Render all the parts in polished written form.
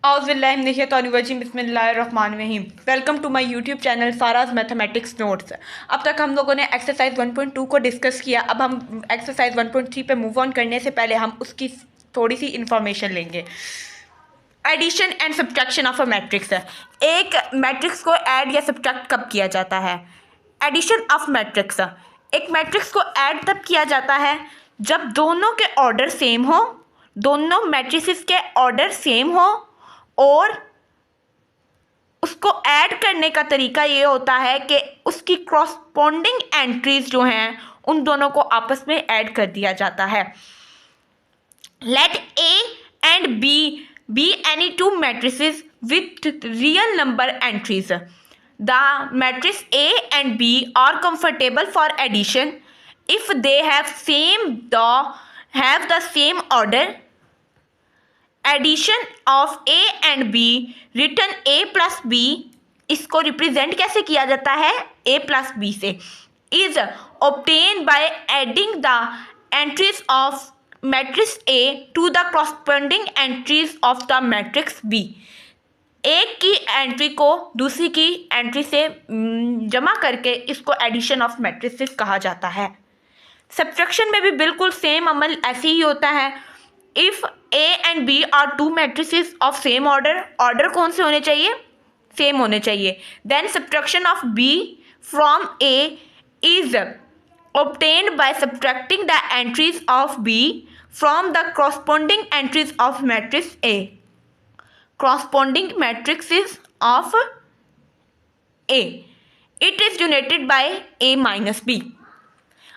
बिस्मिल्लाहिर्रहमानिर्रहीम। Welcome to my YouTube channel Faraz mathematics notes. अब तक हम लोगों ने एक्सरसाइज 1.2 को डिस्कस किया। अब हम एक्सरसाइज 1.3 पे मूव ऑन करने से पहले हम उसकी थोड़ी सी इंफॉर्मेशन लेंगे। Addition and subtraction of a matrix. एक मैट्रिक्स को ऐड या सब्ट्रैक्ट कब किया जाता है? एडिशन ऑफ मैट्रिक्स, एक मैट्रिक्स को ऐड तब किया जाता है जब दोनों के ऑर्डर सेम हो, दोनों मैट्रिसेस के ऑर्डर सेम हो और उसको ऐड करने का तरीका ये होता है कि उसकी क्रॉसपोंडिंग एंट्रीज जो हैं उन दोनों को आपस में ऐड कर दिया जाता है। Let a and b be any two matrices with real number entries. The matrix a and B are comfortable for addition if they have the same order. Addition of a and b return a plus b, इसको represent कैसे किया जाता है? ए plus b से। Is obtain by adding the entries of matrix a to the corresponding entries of the matrix b. एक की entry को दूसरी की एंट्री से जमा करके इसको एडिशन ऑफ मैट्रिसेस कहा जाता है। सब्ट्रैक्शन में भी बिल्कुल सेम अमल ऐसे ही होता है। If a and B are two matrices of same order, order कौन से होने चाहिए? सेम होने चाहिए। Then subtraction of b from a is obtained by subtracting the entries of B from the corresponding entries of matrix A. Corresponding matrices of A. It is generated by A minus B.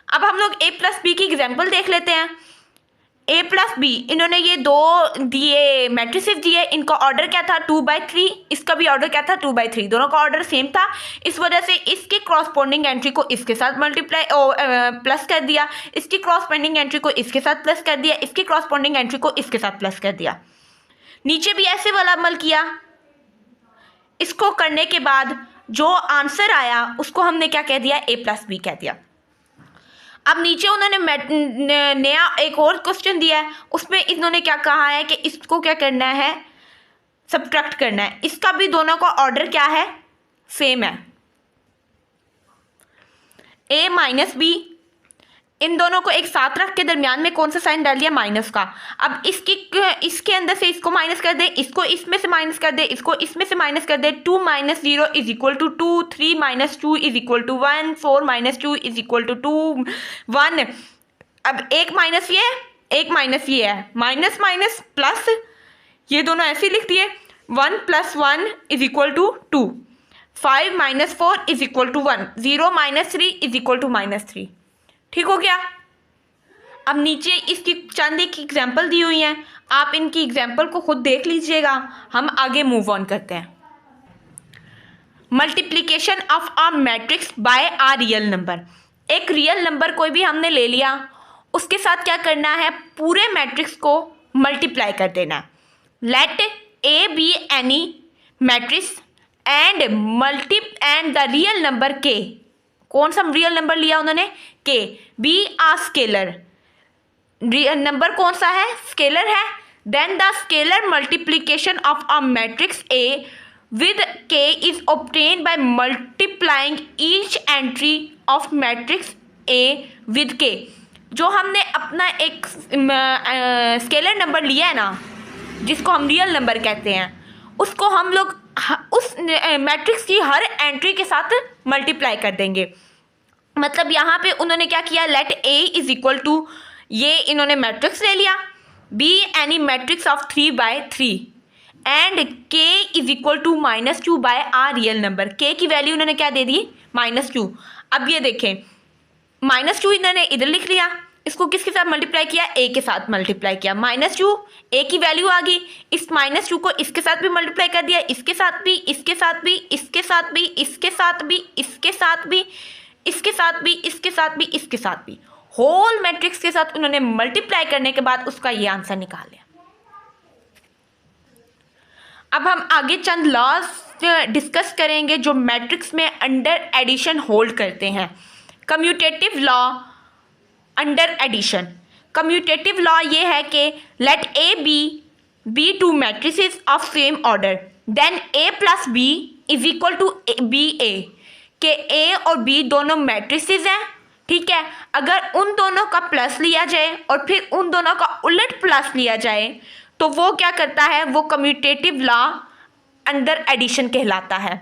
अब हम लोग A plus B की example देख लेते हैं। A plus B, इन्होंने ये दो दिए मैट्रिसेस दिए, इनका ऑर्डर क्या था? 2/3। इसका भी ऑर्डर क्या था? 2/3। दोनों का ऑर्डर सेम था, इस वजह से इसके क्रॉसपोंडिंग एंट्री को इसके साथ मल्टीप्लाई प्लस कर दिया, इसकी क्रॉसपोंडिंग एंट्री को इसके साथ प्लस कर दिया, इसकी क्रॉसपोंडिंग एंट्री को इसके साथ प्लस कर दिया। नीचे भी ऐसे वाला अमल किया। इसको करने के बाद जो आंसर आया उसको हमने क्या कह दिया? A प्लस बी कह दिया। अब नीचे उन्होंने नया एक और क्वेश्चन दिया है, उसमें इन्होंने क्या कहा है कि इसको क्या करना है? सब्ट्रैक्ट करना है। इसका भी दोनों का ऑर्डर क्या है? सेम है। A माइनस बी, इन दोनों को एक साथ रख के दरमियान में कौन सा साइन डाल दिया? माइनस का। अब इसके अंदर से इसको माइनस कर दे, इसको इसमें से माइनस कर दे, इसको इसमें से माइनस कर दे। 2 - 0 is equal to 2, 3 - 2 is equal to 1, 4 - 2 is equal to 2, 1। अब एक माइनस ये, एक माइनस ये है, माइनस माइनस प्लस, ये दोनों ऐसे लिख दिए। 1 + 1 is equal to 2, 5 - 4 is equal to 1, 0 - 3 is equal to -3। ठीक हो गया। अब नीचे इसकी चंद एक एग्जाम्पल दी हुई हैं, आप इनकी एग्जाम्पल को खुद देख लीजिएगा। हम आगे मूव ऑन करते हैं। Multiplication of a matrix bye a real number. एक रियल नंबर कोई भी हमने ले लिया, उसके साथ क्या करना है? पूरे मैट्रिक्स को मल्टीप्लाई कर देना। Let A be any matrix and the real number K. कौन सा रियल नंबर लिया उन्होंने? K. Be a scalar, real number कौन सा है? स्केलर है। Then the scalar multiplication of a matrix A with K is obtain by multiplying each entry of matrix A with K. जो हमने अपना एक स्केलर नंबर लिया है ना, जिसको हम रियल नंबर कहते हैं, उसको हम लोग उस मैट्रिक्स की हर एंट्री के साथ मल्टीप्लाई कर देंगे। मतलब यहाँ पे उन्होंने क्या किया? Let A is equal to, ये इन्होंने मैट्रिक्स ले लिया, B any matrix of 3/3 and K is equal to -2 by a real number. K की वैल्यू उन्होंने क्या दे दी? -2। अब ये देखें, -2 इन्होंने इधर लिख लिया, इसको किसके साथ मल्टीप्लाई किया? ए के साथ मल्टीप्लाई किया। -2, ए की वैल्यू आ गई, इस -2 को इसके साथ भी मल्टीप्लाई कर दिया, इसके साथ भी, इसके साथ भी, इसके साथ भी, इसके साथ भी, इसके साथ भी, इसके साथ भी, इसके साथ भी, इसके साथ भी, होल मैट्रिक्स के साथ उन्होंने मल्टीप्लाई करने के बाद उसका ये आंसर निकाल लिया। अब हम आगे चंद लॉज डिस्कस करेंगे जो मैट्रिक्स में अंडर एडिशन होल्ड करते हैं। Commutative law under addition. Commutative law ये है कि let A B be two matrices of same order then A plus B is equal to B A, के ए और बी दोनों मैट्रिसेस हैं, ठीक है। अगर उन दोनों का प्लस लिया जाए और फिर उन दोनों का उलट प्लस लिया जाए तो वो क्या करता है, वो कम्यूटेटिव लॉ अंडर एडिशन कहलाता है।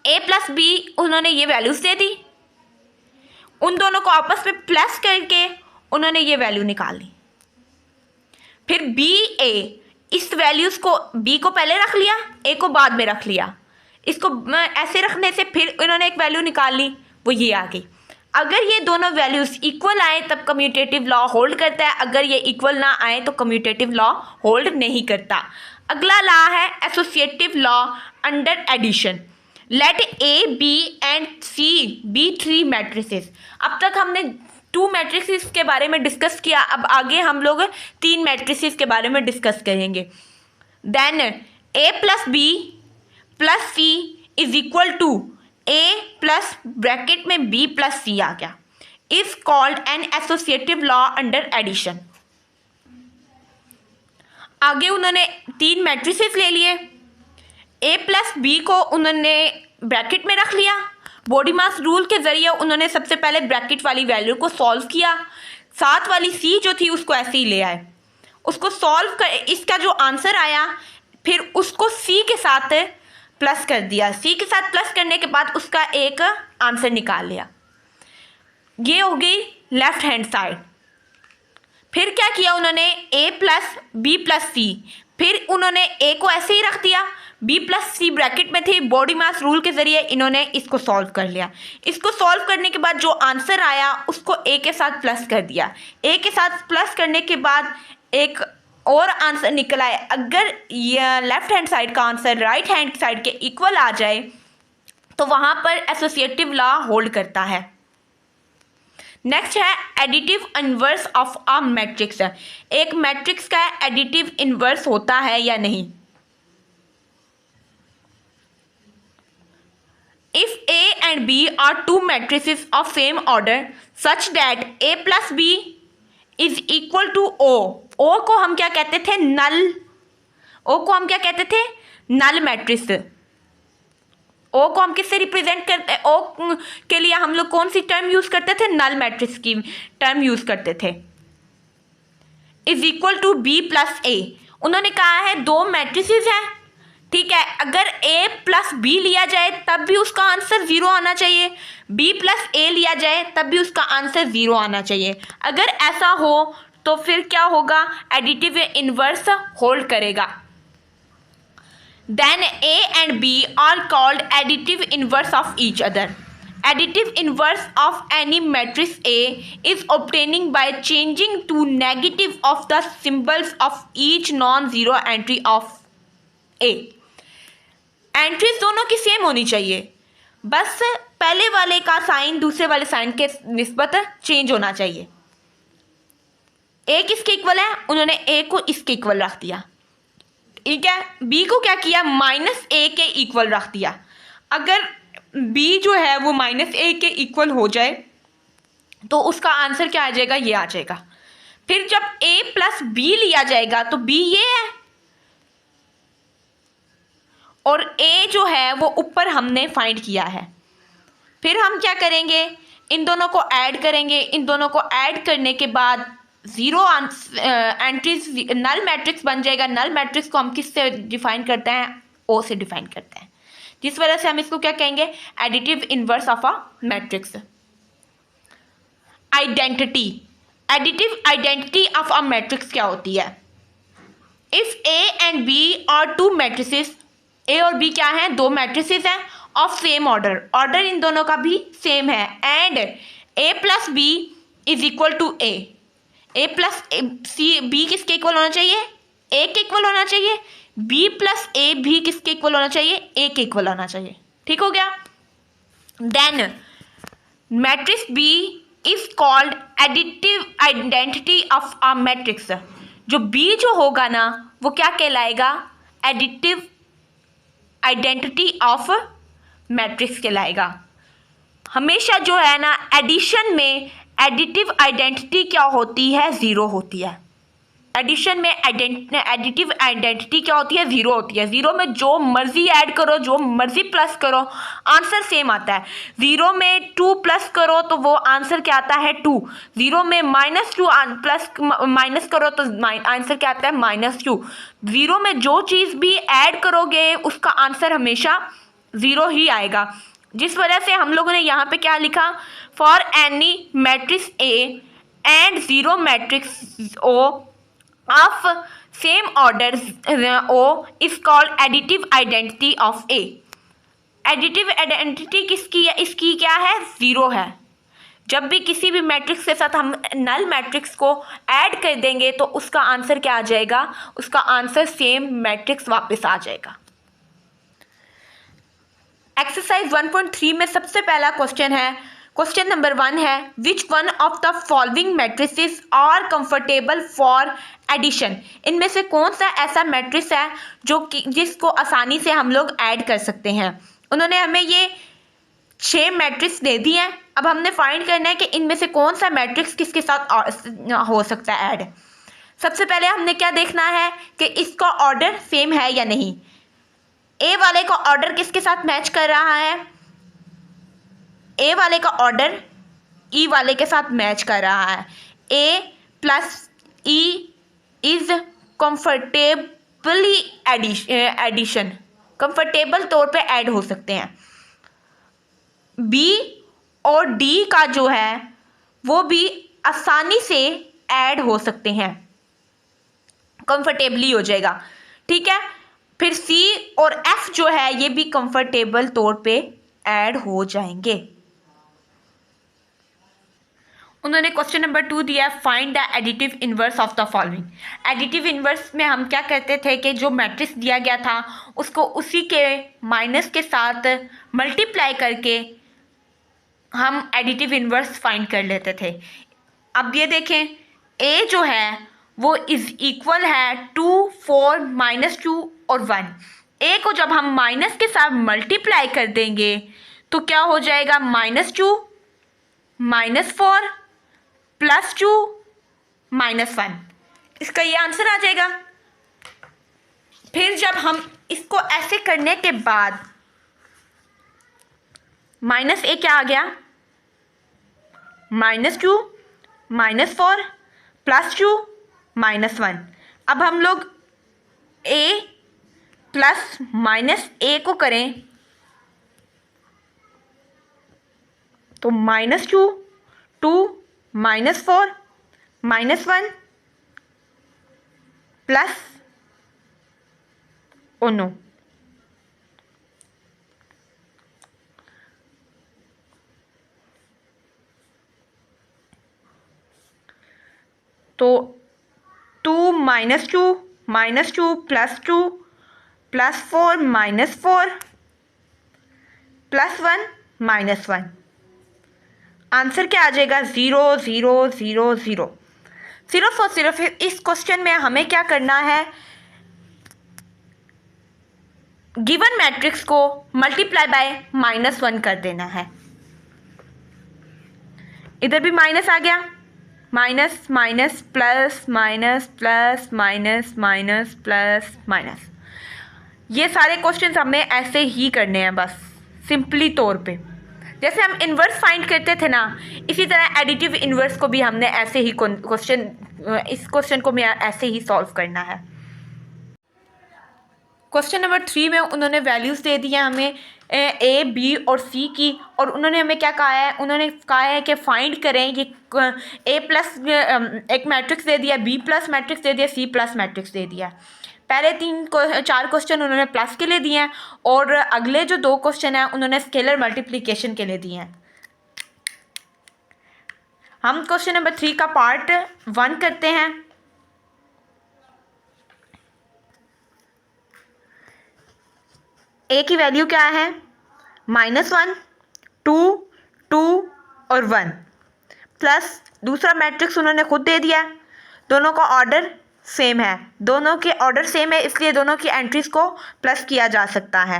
ए प्लस बी उन्होंने ये वैल्यूज दे दी, उन दोनों को आपस में प्लस करके उन्होंने ये वैल्यू निकाल ली। फिर बी ए, इस वैल्यूज़ को बी को पहले रख लिया, ए को बाद में रख लिया। इसको ऐसे रखने से फिर इन्होंने एक वैल्यू निकाल ली, वो ये आ गई। अगर ये दोनों वैल्यूज़ इक्वल आए तब कम्यूटेटिव लॉ होल्ड करता है, अगर ये इक्वल ना आए तो कम्यूटेटिव लॉ होल्ड नहीं करता। अगला लॉ है associative law under addition. Let A b and c be three matrices. अब तक हमने 2 मैट्रिसेस के बारे में डिस्कस किया, अब आगे हम लोग 3 मैट्रिसेस के बारे में डिस्कस करेंगे। Then A plus b plus c is equal to a plus bracket में बी प्लस सी आ गया, is called an associative law under addition. आगे उन्होंने 3 मैट्रिसेस ले लिए, ए प्लस बी को उन्होंने ब्रैकेट में रख लिया। बॉडी मास रूल के ज़रिए उन्होंने सबसे पहले ब्रैकेट वाली वैल्यू को सॉल्व किया, साथ वाली सी जो थी उसको ऐसे ही ले आए, उसको सॉल्व कर इसका जो आंसर आया फिर उसको सी के साथ प्लस कर दिया। सी के साथ प्लस करने के बाद उसका एक आंसर निकाल लिया। ये हो गई लेफ्ट हैंड साइड। फिर क्या किया उन्होंने, ए प्लस बी प्लस सी, फिर उन्होंने ए को ऐसे ही रख दिया, बी प्लस सी ब्रैकेट में थी, बॉडी मास रूल के ज़रिए इन्होंने इसको सॉल्व कर लिया। इसको सॉल्व करने के बाद जो आंसर आया उसको ए के साथ प्लस कर दिया। ए के साथ प्लस करने के बाद एक और आंसर निकल आए। अगर यह लेफ्ट हैंड साइड का आंसर राइट हैंड साइड के इक्वल आ जाए तो वहाँ पर एसोसिएटिव लॉ होल्ड करता है। नेक्स्ट है additive inverse of a matrix. एक मैट्रिक्स का एडिटिव इनवर्स होता है या नहीं। If A and B are 2 matrices of same order such that A plus B is equal to O, O को हम क्या कहते थे, नल। O को हम क्या कहते थे, नल मैट्रिक्स। O को हम किससे रिप्रेजेंट करते, O के लिए हम लोग कौन सी टर्म यूज करते थे, नल मैट्रिक्स की टर्म यूज करते थे। Is equal to B plus A, उन्होंने कहा है 2 मैट्रिसेस हैं, ठीक है। अगर A प्लस बी लिया जाए तब भी उसका आंसर 0 आना चाहिए, B प्लस ए लिया जाए तब भी उसका आंसर 0 आना चाहिए। अगर ऐसा हो तो फिर क्या होगा, एडिटिव इनवर्स होल्ड करेगा। Then A and B are called additive inverse of each other. Additive inverse of any matrix A is obtaining by changing to negative of the symbols of each non zero entry of A। Entries दोनों की same होनी चाहिए, बस पहले वाले का sign दूसरे वाले साइन के निस्बत चेंज होना चाहिए। ए किसके इक्वल है, उन्होंने ए को इसके इक्वल रख दिया, ठीक है। बी को क्या किया, माइनस ए के इक्वल रख दिया। अगर बी जो है वो माइनस ए के इक्वल हो जाए तो उसका आंसर क्या आ जाएगा, ये आ जाएगा। फिर जब ए प्लस बी लिया जाएगा तो बी ये है और ए जो है वो ऊपर हमने फाइंड किया है। फिर हम क्या करेंगे, इन दोनों को ऐड करेंगे। इन दोनों को ऐड करने के बाद 0 एंट्रीज नल मैट्रिक्स बन जाएगा। नल मैट्रिक्स को हम किससे डिफाइन करते हैं, ओ से डिफाइन करते हैं, जिस वजह से हम इसको क्या कहेंगे, additive inverse of a matrix. Identity, additive identity of a matrix क्या होती है। If A and B are 2 matrices, A और बी क्या हैं, 2 मैट्रिसेस हैं ऑफ सेम ऑर्डर, ऑर्डर इन दोनों का भी सेम है। And A plus B is equal to A, A plus C B किसके इक्वल होना चाहिए, ए के इक्वल होना चाहिए। बी प्लस ए भी किसके इक्वल होना चाहिए, ए के इक्वल होना चाहिए, ठीक हो गया। Then matrix b is called additive identity of a matrix. जो बी जो होगा ना वो क्या कहलाएगा, एडिटिव आइडेंटिटी ऑफ मैट्रिक्स कहलाएगा। हमेशा जो है ना एडिशन में एडिटिव आइडेंटिटी क्या होती है, 0 होती है। एडिशन में एडिटिव आइडेंटिटी क्या होती है, ज़ीरो होती है। ज़ीरो में जो मर्जी ऐड करो, जो मर्जी प्लस करो, आंसर सेम आता है। ज़ीरो में 2 प्लस करो तो वो आंसर क्या आता है, 2। ज़ीरो में -2 प्लस माइनस करो तो आंसर क्या आता है, -2। ज़ीरो में जो चीज़ भी ऐड करोगे उसका आंसर हमेशा ज़ीरो ही आएगा। जिस वजह से हम लोगों ने यहाँ पे क्या लिखा, for any matrix a and zero matrix o of same order o is called additive identity of a. Additive identity किसकी है, इसकी क्या है, ज़ीरो है। जब भी किसी भी मैट्रिक्स के साथ हम नल मैट्रिक्स को ऐड कर देंगे तो उसका आंसर क्या आ जाएगा, उसका आंसर सेम मैट्रिक्स वापस आ जाएगा। एक्सरसाइज 1.3 में सबसे पहला क्वेश्चन है, क्वेश्चन नंबर 1 है, which one of the following matrices are comfortable for addition. इनमें से कौन सा ऐसा मैट्रिक्स है जो कि जिसको आसानी से हम लोग ऐड कर सकते हैं। उन्होंने हमें ये 6 मैट्रिक्स दे दी हैं। अब हमने फाइंड करना है कि इनमें से कौन सा मैट्रिक्स किसके साथ हो सकता है ऐड। सबसे पहले हमने क्या देखना है कि इसका ऑर्डर सेम है या नहीं। ए वाले का ऑर्डर किसके साथ मैच कर रहा है, ए वाले का ऑर्डर ई वाले के साथ मैच कर रहा है। ए plus E is comfortably addition, comfortable तौर पे ऐड हो सकते हैं। बी और डी का जो है वो भी आसानी से ऐड हो सकते हैं, कंफर्टेबली हो जाएगा, ठीक है। फिर सी और एफ जो है ये भी कंफर्टेबल तौर पे ऐड हो जाएंगे। उन्होंने क्वेश्चन नंबर 2 दिया, find the additive inverse of the following. Additive inverse में हम क्या कहते थे कि जो मैट्रिक्स दिया गया था उसको उसी के माइनस के साथ मल्टीप्लाई करके हम एडिटिव इनवर्स फाइंड कर लेते थे। अब ये देखें, ए जो है वो इज इक्वल है 2, 4, -2 और 1। ए को जब हम माइनस के साथ मल्टीप्लाई कर देंगे तो क्या हो जाएगा, -2, -4 +2 -1। इसका ये आंसर आ जाएगा। फिर जब हम इसको ऐसे करने के बाद -a क्या आ गया, -2 -4 +2 -1। अब हम लोग a प्लस -a को करें तो -2, 2 -4 -1 प्लस नो, तो 2 -2 -2 +2 +4 -4 +1 -1। आंसर क्या आ जाएगा, 0 0 0 0। सिर्फ और सिर्फ इस क्वेश्चन में हमें क्या करना है, गिवन मैट्रिक्स को मल्टीप्लाई बाय -1 कर देना है। इधर भी माइनस आ गया, minus minus plus minus plus minus minus plus minus. ये सारे क्वेश्चंस हमें ऐसे ही करने हैं, बस सिंपली तौर पे जैसे हम इन्वर्स फाइंड करते थे ना, इसी तरह एडिटिव इन्वर्स को भी हमने ऐसे ही इस क्वेश्चन को हमें ऐसे ही सॉल्व करना है। क्वेश्चन नंबर 3 में उन्होंने वैल्यूज़ दे दी हैं हमें ए, बी और सी की, और उन्होंने हमें क्या कहा है, उन्होंने कहा है कि फाइंड करें ये ए प्लस एक मैट्रिक्स दे दिया, बी प्लस मैट्रिक्स दे दिया, सी प्लस मैट्रिक्स दे दिया। पहले 4 क्वेश्चन उन्होंने प्लस के लिए दिए हैं और अगले जो 2 क्वेश्चन हैं उन्होंने स्केलर मल्टीप्लिकेशन के लिए दिए हैं। हम क्वेश्चन नंबर 3 का पार्ट 1 करते हैं। ए की वैल्यू क्या है, -1 2 2 और 1 प्लस दूसरा मैट्रिक्स उन्होंने खुद दे दिया। दोनों का ऑर्डर सेम है, दोनों के ऑर्डर सेम है, इसलिए दोनों की एंट्रीज को प्लस किया जा सकता है।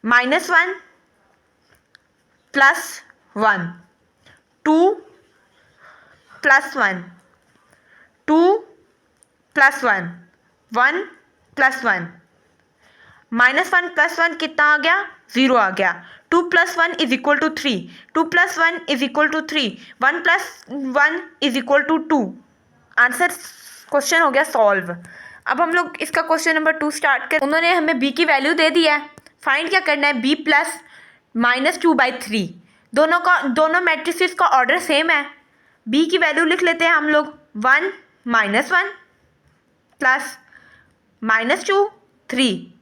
-1 + 1 2 + 1 2 plus one, one plus one, minus one plus one कितना आ गया, 0 आ गया। 2 plus one is equal to 3, 2 plus one is equal to 3, 1 plus one is equal to 2। Answer question हो गया सॉल्व। अब हम लोग इसका क्वेश्चन नंबर 2 स्टार्ट कर। उन्होंने हमें b की वैल्यू दे दी है, फाइंड क्या करना है, b प्लस -2/3। दोनों मैट्रिसेस का ऑर्डर सेम है। b की वैल्यू लिख लेते हैं हम लोग, 1 -1 प्लस -2 3।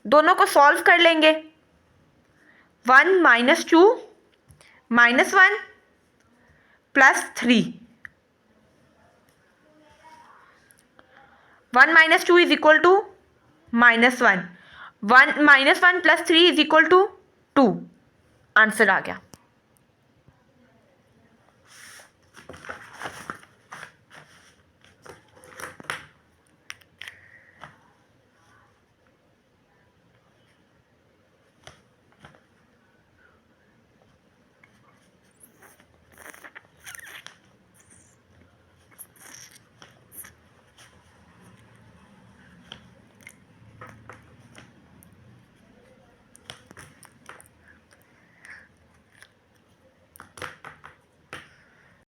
दोनों को सॉल्व कर लेंगे, 1 -2 -1 plus 3, 1 -2 is equal to -1, 1 -1 plus 3 is equal to 2। Answer आ गया।